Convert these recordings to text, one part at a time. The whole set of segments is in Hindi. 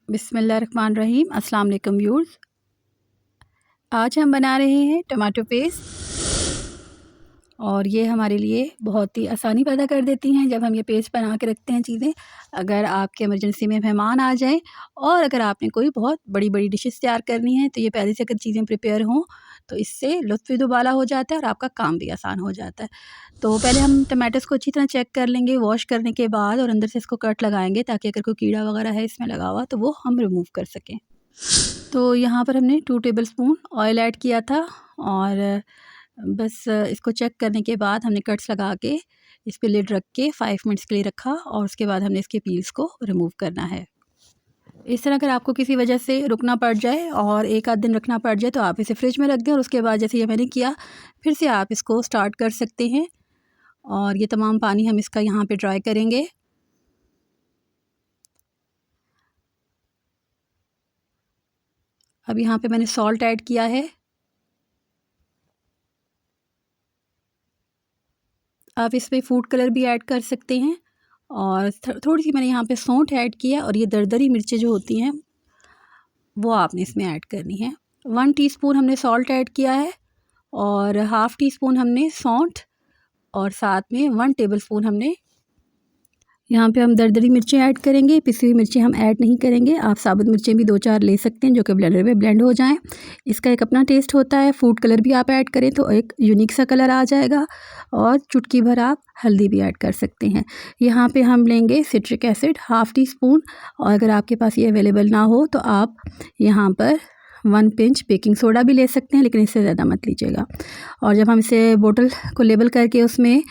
बिस्मिल्लाहिर्रहमानिर्रहीम। अस्सलाम वालेकुम व्यूअर्स। आज हम बना रहे हैं टमाटो पेस्ट और ये हमारे लिए बहुत ही आसानी पैदा कर देती हैं जब हम ये पेस्ट बना के रखते हैं चीज़ें। अगर आपके इमरजेंसी में मेहमान आ जाएं और अगर आपने कोई बहुत बड़ी बड़ी डिशेस तैयार करनी है तो ये पहले से अगर चीज़ें प्रिपेयर हों तो इससे लुत्फ़ दुबाला हो जाता है और आपका काम भी आसान हो जाता है। तो पहले हम टमाटोज़ को अच्छी तरह चेक कर लेंगे वॉश करने के बाद, और अंदर से इसको कट लगाएंगे ताकि अगर कोई कीड़ा वगैरह है इसमें लगा हुआ तो वो हम रिमूव कर सकें। तो यहाँ पर हमने 2 टेबलस्पून ऑयल ऐड किया था और बस इसको चेक करने के बाद हमने कट्स लगा के इस पे लिड रख के 5 मिनट्स के लिए रखा और उसके बाद हमने इसके पील्स को रिमूव करना है। इस तरह अगर आपको किसी वजह से रुकना पड़ जाए और एक आध दिन रखना पड़ जाए तो आप इसे फ्रिज में रख दें और उसके बाद जैसे ये मैंने किया फिर से आप इसको स्टार्ट कर सकते हैं। और ये तमाम पानी हम इसका यहाँ पे ड्राई करेंगे। अब यहाँ पे मैंने सॉल्ट ऐड किया है। आप इसमें फूड कलर भी ऐड कर सकते हैं और थोड़ी सी मैंने यहाँ पे सौंठ ऐड किया और ये दरदरी मिर्चें जो होती हैं वो आपने इसमें ऐड करनी है। 1 टीस्पून हमने सॉल्ट ऐड किया है और हाफ़ टी स्पून हमने सौंठ और साथ में 1 टेबलस्पून हमने यहाँ पे हम दरदरी मिर्चें ऐड करेंगे। पिसी हुई मिर्चें हम ऐड नहीं करेंगे। आप साबुत मिर्चें भी 2-4 ले सकते हैं जो कि ब्लेंडर में ब्लेंड हो जाएं। इसका एक अपना टेस्ट होता है। फूड कलर भी आप ऐड करें तो एक यूनिक सा कलर आ जाएगा और चुटकी भर आप हल्दी भी ऐड कर सकते हैं। यहाँ पे हम लेंगे citric acid half tea spoon और अगर आपके पास ये अवेलेबल ना हो तो आप यहाँ पर 1 पिंच बेकिंग सोडा भी ले सकते हैं, लेकिन इससे ज़्यादा मत लीजिएगा। और जब हम इसे बोतल को लेबल करके उसमें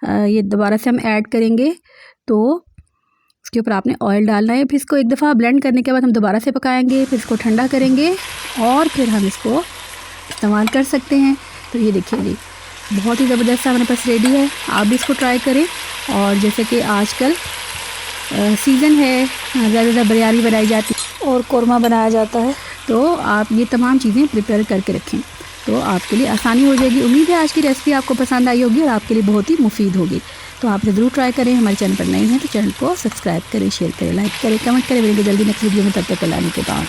ये दोबारा से हम ऐड करेंगे तो उसके ऊपर आपने ऑयल डालना है। फिर इसको एक दफ़ा ब्लेंड करने के बाद हम दोबारा से पकाएंगे, फिर इसको ठंडा करेंगे और फिर हम इसको इस्तेमाल कर सकते हैं। तो ये देखिए जी बहुत ही ज़बरदस्त हमारे पास रेडी है। आप भी इसको ट्राई करें। और जैसे कि आजकल सीज़न है, ज़्यादा बिरयानी बनाई जाती है और कोरमा बनाया जाता है, तो आप ये तमाम चीज़ें प्रिपेयर करके रखें तो आपके लिए आसानी हो जाएगी। उम्मीद है आज की रेसिपी आपको पसंद आई होगी और आपके लिए बहुत ही मुफीद होगी। तो आप ज़रूर ट्राई करें। हमारे चैनल पर नए हैं तो चैनल को सब्सक्राइब करें, शेयर करें, लाइक करें, कमेंट करें। मिलेंगे जल्दी नेक्स्ट वीडियो में, तब तक लाने के बाद।